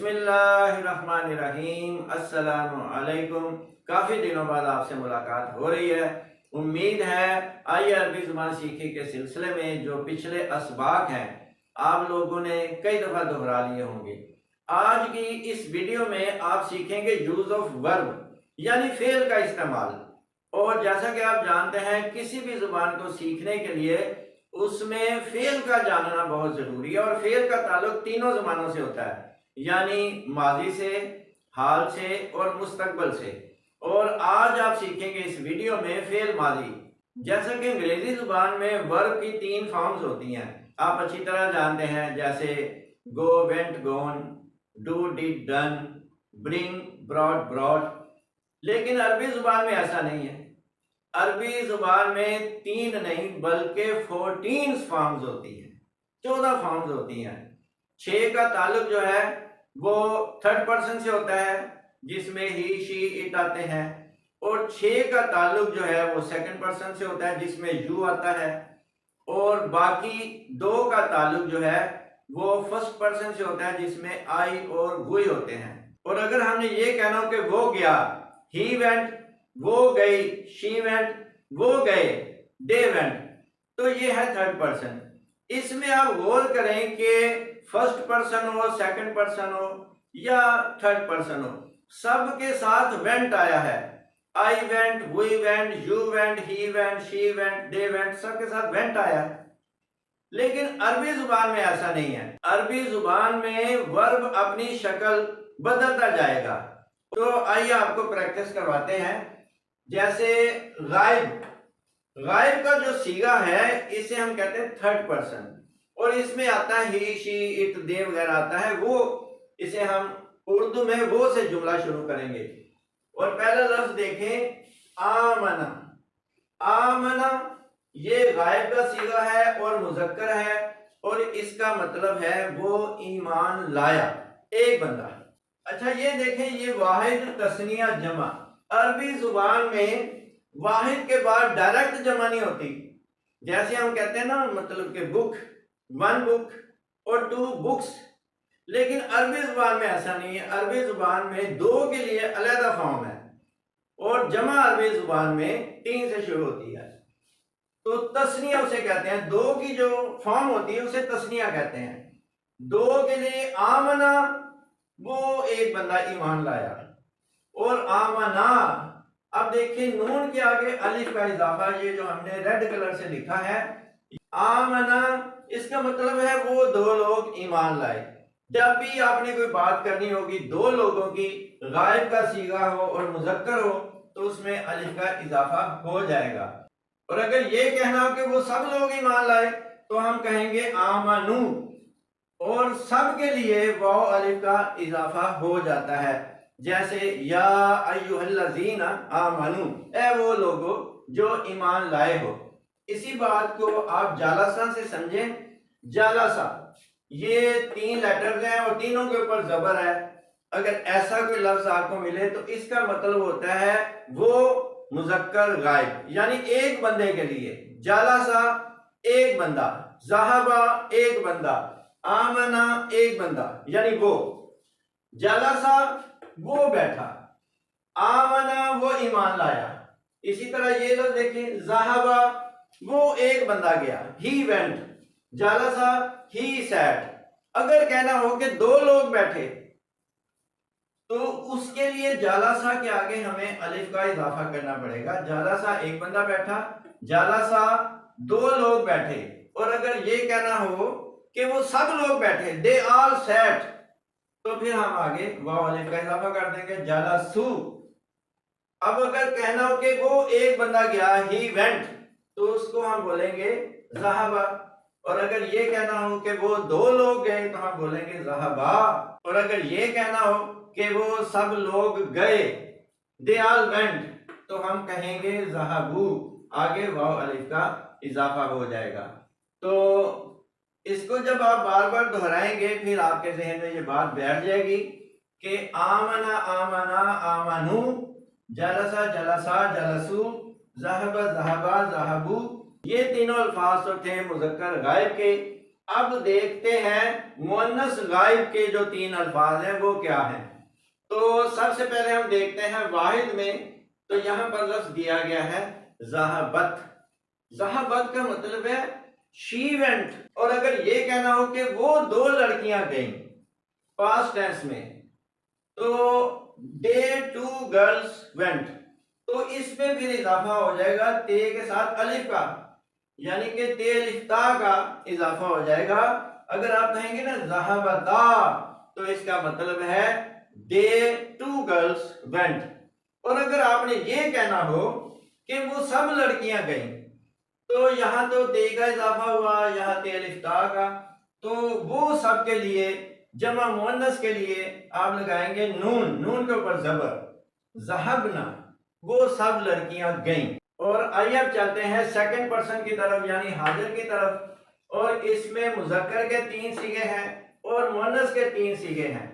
बिस्मिल्लाहिर्रहमानिर्रहीम। अस्सलामु अलैकुम। काफ़ी दिनों बाद आपसे मुलाकात हो रही है। उम्मीद है आइए अरबी ज़ुबान सीखे के सिलसिले में जो पिछले असबाक हैं आप लोगों ने कई दफ़ा दोहरा लिए होंगे। आज की इस वीडियो में आप सीखेंगे यूज़ ऑफ वर्ब यानी फेल का इस्तेमाल। और जैसा कि आप जानते हैं किसी भी ज़ुबान को सीखने के लिए उसमें फेल का जानना बहुत ज़रूरी है और फेल का ताल्लुक तीनों ज़बानों से होता है, यानी माजी से, हाल से और मुस्तकबल से। और आज आप सीखेंगे इस वीडियो में फेल माजी। जैसा कि अंग्रेजी जुबान में वर्ब की 3 फॉर्म्स होती हैं, आप अच्छी तरह जानते हैं, जैसे go, went, gone, do, did, done, bring, brought, brought. लेकिन अरबी जुबान में ऐसा नहीं है। अरबी जुबान में 3 नहीं बल्कि 14 फॉर्म्स होती हैं, 14 फॉर्म्स होती हैं। 6 का ताल्लुक जो है वो थर्ड पर्सन से होता है जिसमें ही, शी, इट आते हैं। और 6 का ताल्लुक जो है वो सेकंड पर्सन से होता है जिसमें यू आता है। और बाकी 2 का ताल्लुक जो है वो फर्स्ट पर्सन से होता है जिसमें आई और वो होते हैं। और अगर हमने ये कहना हो कि वो गया, ही वेंट, वो गई, शी वेंट, वो गए, दे वेंट, तो ये है थर्ड पर्सन। इसमें आप गौर करें कि फर्स्ट पर्सन हो, सेकंड पर्सन हो या थर्ड पर्सन हो, सबके साथ वेंट आया है। I went, we went, you went, he went, she went, they went, सबके साथ वेंट आया है। लेकिन अरबी जुबान में ऐसा नहीं है। अरबी जुबान में वर्ब अपनी शक्ल बदलता जाएगा। तो आइए आपको प्रैक्टिस करवाते हैं। जैसे गायब, गायब का जो सीगा है इसे हम कहते हैं थर्ड पर्सन, और इसमें आता है ही, शी, इट, दे वगैरह आता है। वो इसे हम उर्दू में वो से जुमला शुरू करेंगे। और पहला लफ्ज देखें, आमना। आमना ये गायब का सीगा है और मुजक्कर है, और इसका मतलब है वो ईमान लाया, एक बंदा। अच्छा ये देखें, ये वाहिद, तस्निया, जमा। अरबी जुबान में वाहिद के बाद डायरेक्ट जमा नहीं होती। जैसे हम कहते हैं ना, मतलब कि बुक, 1 बुक और 2 बुक्स। लेकिन अरबी जुबान में ऐसा नहीं है। अरबी जुबान में 2 के लिए अलग फॉर्म है और जमा अरबी जुबान में 3 से शुरू होती है। तो तस्निया उसे कहते हैं, 2 की जो फॉर्म होती है उसे तस्निया कहते हैं। 2 के लिए आमना, वो एक बंदा ईमान लाया। और आमना, अब देखिए नून के आगे अलिफ का इजाफा, ये जो हमने रेड कलर से लिखा है, आमना, इसका मतलब है वो 2 लोग ईमान लाए। जब भी आपने कोई बात करनी होगी 2 लोगों की, गायब का सीगा हो और मुजक्कर हो, तो उसमें अलिफ का इजाफा हो जाएगा। और अगर ये कहना हो कि वो सब लोग ईमान लाए, तो हम कहेंगे आमनू, और सब के लिए वाव अलिफ का इजाफा हो जाता है। जैसे या अय्युहल्लज़ीना आमनू, ए वो लोगो जो ईमान लाए हो। इसी बात को आप जालसा से समझें। जालसा, ये 3 लेटर्स हैं और तीनों के ऊपर जबर है। अगर ऐसा कोई लफ्ज आपको मिले तो इसका मतलब होता है वो मुजक्कर गायब, यानी एक बंदे के लिए। जालसा एक बंदा, ज़हाबा एक बंदा, आमना एक बंदा, यानी वो। जालसा वो बैठा, आमना वो ईमान लाया। इसी तरह ये लोग देखिए, ज़हाबा वो एक बंदा गया, ही वेंट, जालसा ही सैट। अगर कहना हो कि 2 लोग बैठे, तो उसके लिए जालसा के आगे हमें अलिफ का इजाफा करना पड़ेगा। जालसा एक बंदा बैठा, जालसा 2 लोग बैठे। और अगर ये कहना हो कि वो सब लोग बैठे, दे ऑल सैट, तो फिर हम आगे वाव अलिफ का इजाफा कर देंगे, जालसू। अब अगर कहना हो कि वो एक बंदा गया, ही वेंट, तो उसको हम बोलेंगे ज़हाबा। और अगर ये कहना हो कि वो 2 लोग गए, तो हम बोलेंगे ज़हाबा। और अगर ये कहना हो कि वो सब लोग गए, दे ऑल वेंट, तो हम कहेंगे ज़हाबू, आगे वाव अलिफ का इजाफा हो जाएगा। तो इसको जब आप बार बार दोहराएंगे फिर आपके जहन में ये बात बैठ जाएगी कि आमना आमना आमनू, जलसा जलसा जलसू, ज़हबा ज़हबा ज़हबू, ये तीनों अल्फाज तो थे मुज़क्कर गायब के। अब देखते हैं मुअन्नस गायब के जो 3 अल्फाज हैं वो क्या हैं। तो सबसे पहले हम देखते हैं वाहिद में, तो यहाँ पर लफ्ज दिया गया है ज़हाबत। ज़हाबत का मतलब है शी वेंट। और अगर ये कहना हो कि वो 2 लड़कियां गईं पास्ट टेंस में, तो दे 2 गर्ल्स वेंट, तो इसमें फिर इजाफा हो जाएगा ते के साथ अलिफ का, यानी कि ते अलिफ्ता का इजाफा हो जाएगा। अगर आप कहेंगे ना ज़हाबता, तो इसका मतलब है दे 2 गर्ल्स वेंट। और अगर आपने ये कहना हो कि वो सब लड़कियां गईं, तो यहाँ तो ते का इजाफा हुआ, यहाँ ते अलिफ्ता का, तो वो सब के लिए जमा मुअन्नस के लिए आप लगाएंगे नून, नून के ऊपर जबर, ज़हबना, वो सब लड़कियां गईं। और आइए अब चलते हैं सेकंड पर्सन की तरफ, यानी हाजिर की तरफ। और इसमें मुज़क्कर के 3 सीगे हैं और मुअन्नस के 3 सीगे हैं।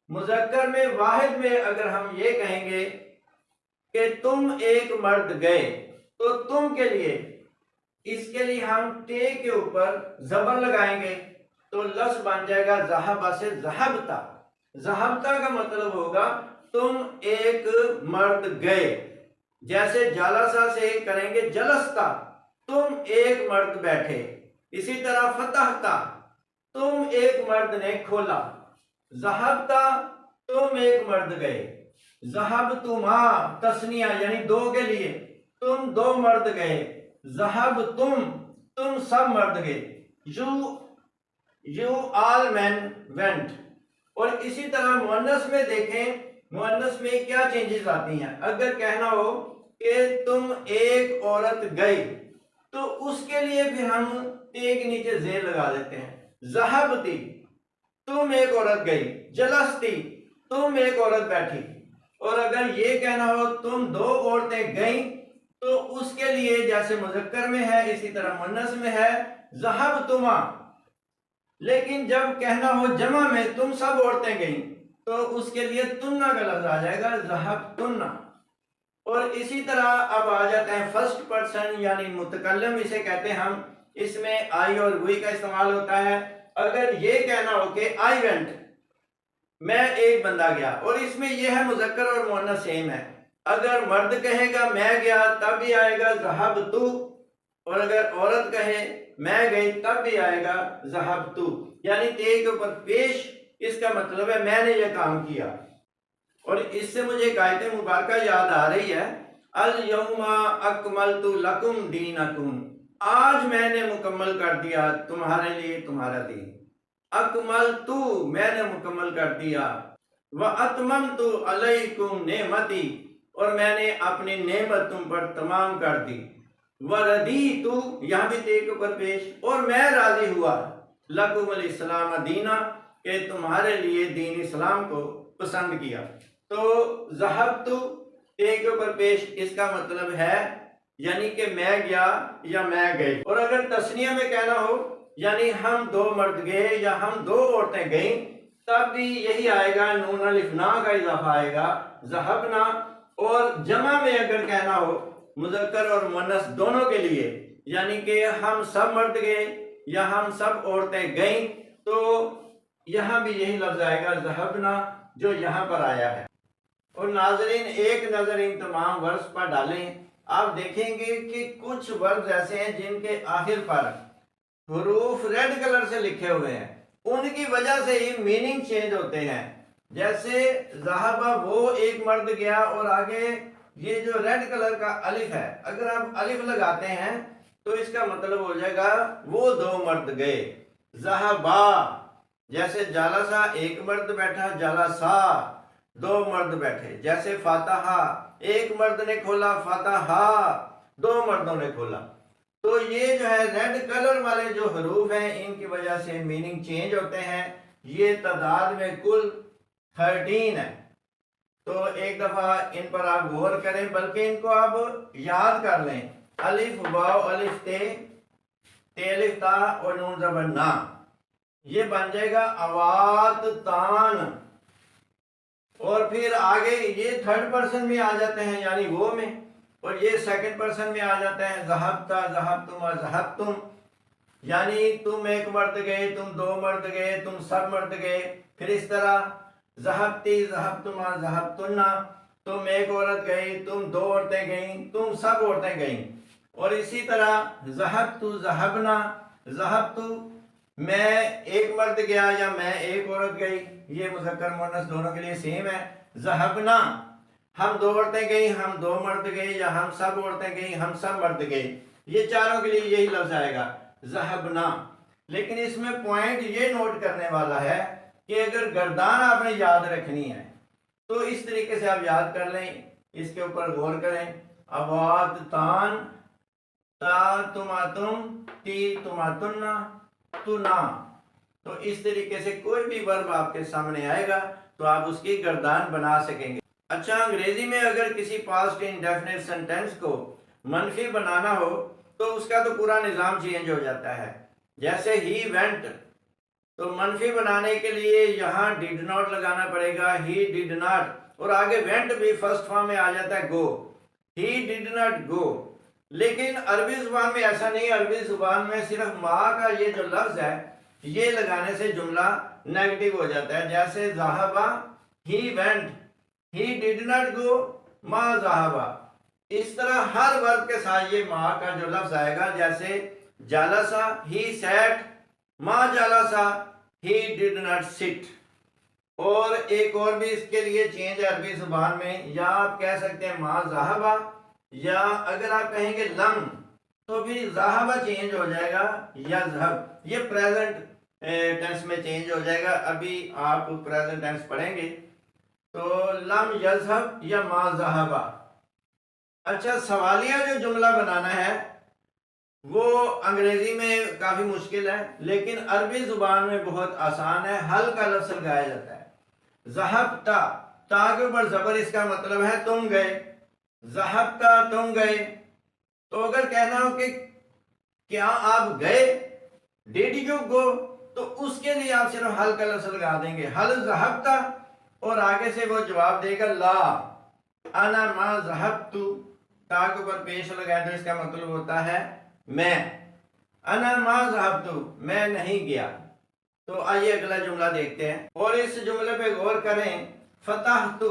मुज़क्कर में वाहिद में अगर हम ये कहेंगे कि तुम एक मर्द गए, तो तुम के लिए, इसके लिए हम ते के ऊपर जबर लगाएंगे, तो लफ्ज बन जाएगा ज़हाबा से ज़हबता। ज़हबता का मतलब होगा तुम एक मर्द गए। जैसे जालसा से करेंगे जलस्ता, तुम एक मर्द बैठे। इसी तरह फतहता, तुम एक मर्द ने खोला। ज़हबता, तुम एक मर्द गए। ज़हबतुमा तस्निया यानी 2 के लिए, तुम 2 मर्द गए। ज़हब तुम सब मर्द गए। You all man went. और इसी तरह मुअन्नस में देखें, मुअन्नस में क्या चेंजेस आती हैं। अगर कहना हो कि तुम एक औरत गई, तो उसके लिए भी हम ते के नीचे जेर लगा देते हैं। ज़हबती, तुम एक औरत गई। जलस्ती, तुम एक औरत बैठी। और अगर ये कहना हो तुम 2 औरतें गईं, तो उसके लिए जैसे मुज़क्कर में है इसी तरह मुअन्नस में है ज़हबतुमा। लेकिन जब कहना हो जमा में तुम सब औरतें गईं, तो उसके लिए तुन्ना का लफ्ज आ जाएगा ज़हबतुन्ना। और इसी तरह अब आ जाते हैं फर्स्ट पर्सन यानी मुतकल्लम इसे कहते हैं हम। इसमें आई और वी का इस्तेमाल होता है। अगर ये कहना हो कि आई वेंट, मैं एक बंदा गया, और इसमें यह है मुज़क्कर और मुअन्नस सेम है। अगर मर्द कहेगा मैं गया, तब भी आएगा ज़हबतु। और अगर औरत कहे मैं गई, तब भी आएगा ज़हबतु, यानी ते के ऊपर पेश। इसका मतलब है मैंने यह काम किया। और इससे मुझे एक आयत मुबारका याद आ रही है, अल यौमा अकमलतु लकुम दीनकुम, आज मैंने मुकम्मल कर दिया तुम्हारे लिए तुम्हारा दीन। अकमलतु, मैंने मुकम्मल कर दिया। व अतममतु अलैकुम नेमती, और मैंने अपनी नेमत तुम पर तमाम कर दी। व रदीतु, यहाँ भी ते के ऊपर पेश, और मैं राजी हुआ लकुमुल इस्लाम दीना, के तुम्हारे लिए दीन इस्लाम को पसंद किया। तो ज़हबतु ते के ऊपर पेश, इसका मतलब है यानी कि मैं गया या मैं गई। और अगर तस्निया में कहना हो यानी हम 2 मर्द गए या हम 2 औरतें गईं, तब भी यही आएगा, नून अलिफ ना का इजाफा आएगा ज़हबना। और जमा में अगर कहना हो मुज़क्कर और मुअन्नस दोनों के लिए, यानी कि हम सब मर्द गए या हम सब औरतें गईं, तो यहाँ भी यही लफ्ज आएगा ज़हबना जो यहाँ पर आया है। और नाजरीन एक नज़र इन तमाम वर्ड्स पर डालें, आप देखेंगे कि कुछ वर्ड्स ऐसे हैं जिनके आखिर पर हुरूफ रेड कलर से लिखे हुए हैं, उनकी वजह से ही मीनिंग चेंज होते हैं। जैसे ज़हाबा, वो एक मर्द गया, और आगे ये जो रेड कलर का अलिफ है, अगर आप अलिफ लगाते हैं तो इसका मतलब हो जाएगा वो 2 मर्द गए। ज़हाबा, जैसे जालसा, एक मर्द बैठा, जालसा 2 मर्द बैठे। जैसे फातहा, एक मर्द ने खोला, फातहा 2 मर्दों ने खोला। तो ये जो है रेड कलर वाले जो हरूफ हैं, इनकी वजह से मीनिंग चेंज होते हैं। ये तादाद में कुल 13 है। तो एक दफा इन पर आप गौर करें, बल्कि इनको आप याद कर लें। अलिफ वाव अलिफ ते, ते अलिफ ता और नून ज़बर ना, ये बन जाएगा अवात तान। और फिर आगे ये थर्ड पर्सन में आ जाते हैं यानी वो में, और ये सेकंड पर्सन में आ जाते हैं ज़हबता, ज़हबतुम और ज़हबतुम। यानी तुम एक मर्द गए, तुम दो मर्द गए, तुम सब मर्द गए। फिर इस तरह ज़हबती ज़हबतुमा ज़हबतुन्ना, तुम एक औरत गई, तुम दो औरतें गईं, तुम सब औरतें गईं। और इसी तरह ज़हबतु ज़हबना, ज़हबतु मैं एक मर्द गया या मैं एक औरत गई, ये मुज़क्कर मुअन्नस दोनों के लिए सेम है। ज़हबना हम दो औरतें गई, हम दो मर्द गए, या हम सब औरतें गई, हम सब मर्द गए, ये चारों के लिए यही लफ्ज आएगा ज़हबना। लेकिन इसमें पॉइंट ये नोट करने वाला है कि अगर गर्दान आपने याद रखनी है तो इस तरीके से आप याद कर लें, इसके ऊपर गौर करें। अवात तान, ता तुमातुम, ती तुमातुन्ना, तुना। तो इस तरीके से कोई भी वर्ब आपके सामने आएगा तो आप उसकी गर्दान बना सकेंगे। अच्छा, अंग्रेजी में अगर किसी पास्ट इंडेफिनिट सेंटेंस को मनफी बनाना हो तो उसका तो पूरा निज़ाम चेंज हो जाता है। जैसे ही वेंट, तो मनफी बनाने के लिए यहाँ डिड नॉट लगाना पड़ेगा, ही डिड नॉट, और आगे वेंट भी फर्स्ट फॉर्म में आ जाता है गो, ही डिड नॉट गो। लेकिन अरबी जुबान में ऐसा नहीं। अरबी जुबान में सिर्फ माँ का ये जो लफ्ज है ये लगाने से जुमला नेगेटिव हो जाता है। जैसे ज़हाबा, he went, he did not go, मा ज़हाबा। इस तरह हर वर्ब के साथ ये माँ का जो लफ्ज आएगा। जैसे जालसा, ही सैट, मा जालसा, ही डिड नॉट सिट। और एक और भी इसके लिए चेंज है अरबी जुबान में, या आप कह सकते हैं मा ज़हाबा, या अगर आप कहेंगे लम तो फिर ज़हाबा चेंज हो जाएगा यज़हब, ये प्रेजेंट टेंस में चेंज हो जाएगा। अभी आप प्रेजेंट टेंस पढ़ेंगे तो लम यज़हब या मा ज़हाबा। अच्छा, सवालिया जो जुमला बनाना है वो अंग्रेजी में काफी मुश्किल है, लेकिन अरबी जुबान में बहुत आसान है। हल का लफ्ज लगाया जाता है। ज़हबता, ता के ऊपर जबर, इसका मतलब है तुम गए। ज़हबता, तुम गए। तो अगर कहना हो कि क्या आप गए, डिड यू गो, तो उसके लिए आप सिर्फ हल का लफ्ज लगा देंगे, हल ज़हबता, और आगे से वो जवाब देगा ला अना मा ज़हबतु। ता के ऊपर पेश लगाए तो इसका मतलब होता है मैं। अना मा ज़हबतु, मैं नहीं गया। तो आइए अगला जुमला देखते हैं और इस जुमले पे गौर करें। फतहतु,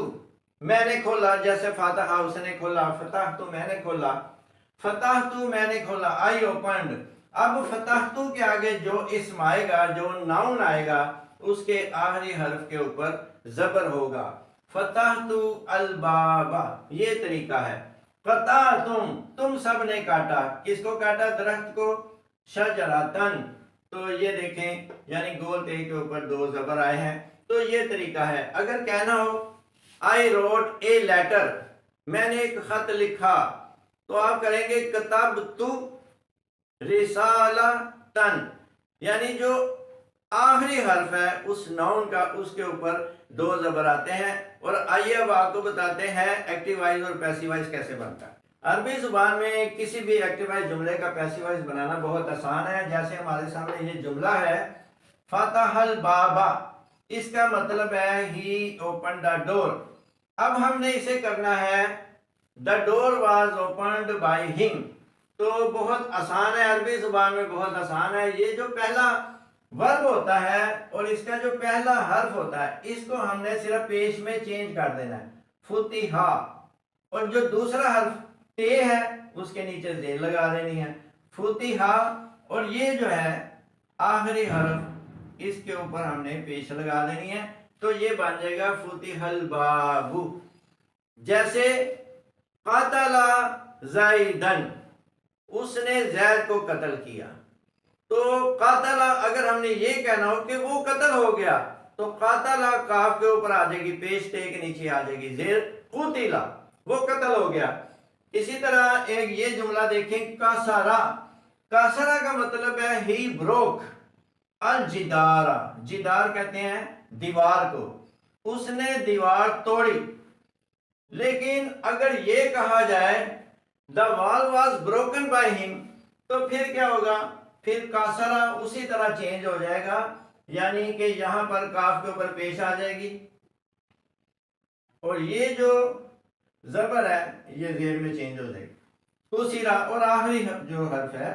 मैंने खोला, जैसे फातहा उसने खोला, फतहतु मैंने खोला, फतहतु मैंने खोला, आई ओपन्ड। अब फतहतु के आगे जो इस्म आएगा, जो नाउन आएगा, उसके आखिरी हर्फ के ऊपर जबर होगा। फतहतु अल बाबा, ये तरीका है। फतहतुम, तुम सब ने काटा, किसको काटा? दरख्त को। शजरतन, तो ये देखें यानी गोल ते के ऊपर दो जबर आए हैं। तो ये तरीका है। अगर कहना हो आई रोट ए लेटर, मैंने एक खत लिखा, तो आप करेंगे किताब तू रिसाला तन, यानी जो आखिरी हर्फ है उस नाउन का, उसके ऊपर दो जबर आते हैं। और आइए अब आपको बताते हैं एक्टिवाइज और पैसिवाइज कैसे बनता है। अरबी जुबान में किसी भी एक्टिवाइज जुमले का पैसिवाइज बनाना बहुत आसान है। जैसे हमारे सामने ये जुमला है फतहल बाबा, इसका मतलब है ही ओपन द डोर। अब हमने इसे करना है the door was opened by him. तो बहुत आसान है, अरबी जुबान में बहुत आसान है। ये जो पहला वर्ब होता है और इसका जो पहला हर्फ होता है, इसको हमने सिर्फ पेश में चेंज कर देना है, फुतिहा। और जो दूसरा हर्फ ते है उसके नीचे जेर लगा देनी है, फुतिहा। और ये जो है आखिरी हर्फ, इसके ऊपर हमने पेश लगा देनी है। तो ये बन जाएगा फुतिहल बाबू। जैसे कातला ज़ैदन, उसने जैद को कत्ल किया। तो कातला अगर हमने ये कहना हो कि वो कत्ल हो गया, तो कातला काफ के ऊपर आ जाएगी, पेश ते के नीचे आ जाएगी जेर, कुतिला, वो कत्ल हो गया। इसी तरह एक ये जुमला देखें कासरा। कासरा का मतलब है ही ब्रोक अल जिदारा, जिदार कहते हैं दीवार को, उसने दीवार तोड़ी। लेकिन अगर ये कहा जाए the wall was broken by him, तो फिर क्या होगा? फिर कासरा उसी तरह चेंज हो जाएगा, यानी कि यहां पर काफ के ऊपर पेश आ जाएगी और ये जो जबर है ये जेर में चेंज हो जाएगी। दूसरा और आखिरी जो हर्फ है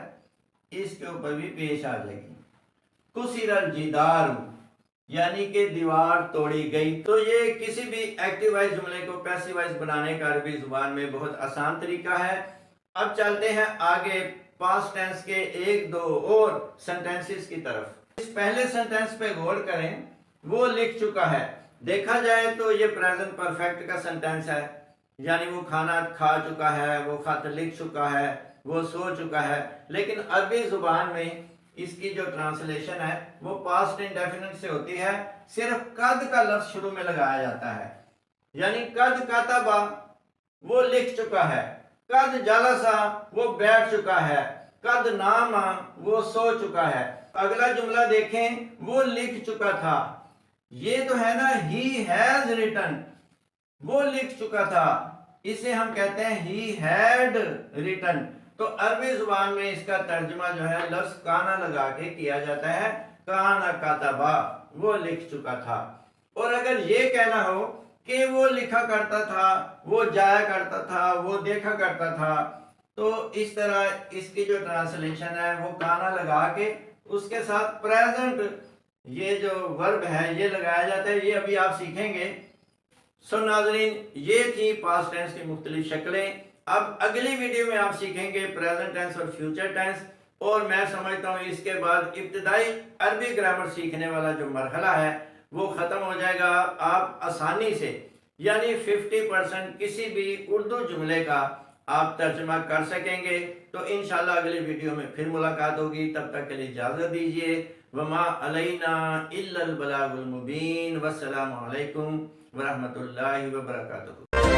इसके ऊपर भी पेश आ जाएगी। कुसिरल जिदार, यानी कि दीवार तोड़ी गई। तो ये किसी भी एक्टिव वाइज जुमले को पैसिव वाइज बनाने का अरबी जुबान में बहुत आसान तरीका है। अब चलते हैं आगे पास्ट टेंस के एक दो और सेंटेंसेस की तरफ। इस पहले सेंटेंस पे गौर करें, वो लिख चुका है। देखा जाए तो ये प्रेजेंट परफेक्ट का सेंटेंस है, यानी वो खाना खा चुका है, वो खत लिख चुका है, वो सो चुका है। लेकिन अरबी जुबान में इसकी जो ट्रांसलेशन है वो पास्ट इंडेफिनिट से होती है। सिर्फ कद का लफ्ज शुरू में लगाया जाता है, यानी कद कातबा वो लिख चुका है, कद जलसा वो बैठ चुका है, कद नामा वो सो चुका है। अगला जुमला देखें, वो लिख चुका था। ये तो है ना, ही हैज रिटन, वो लिख चुका था, इसे हम कहते हैं ही हैड रिटन। तो अरबी जुबान में इसका तर्जुमा जो है लफ्ज काना लगा के किया जाता है, काना कातबा वो लिख चुका था। और अगर ये कहना हो कि वो लिखा करता था, वो जाया करता था, वो देखा करता था, तो इस तरह इसकी जो ट्रांसलेशन है वो काना लगा के उसके साथ प्रेजेंट ये जो वर्ब है ये लगाया जाता है। ये अभी आप सीखेंगे। सो नाज़रीन, ये थी पास्ट टेंस की मुख्तलिफ शक्लें। अब अगली वीडियो में आप सीखेंगे प्रेजेंट टेंस और फ्यूचर टेंस। और मैं समझता हूँ इसके बाद इब्तिदाई अरबी ग्रामर सीखने वाला जो मरहला है वो ख़त्म हो जाएगा। आप आसानी से, यानी 50% किसी भी उर्दू जुमले का आप तर्जमा कर सकेंगे। तो इंशाल्लाह अगली वीडियो में फिर मुलाकात होगी। तब तक के लिए इजाज़त दीजिए। वमा अलैना इल्लल बलागुल मुबीन। वस्सलामु अलैकुम वरहमतुल्लाहि वबरकातुहू।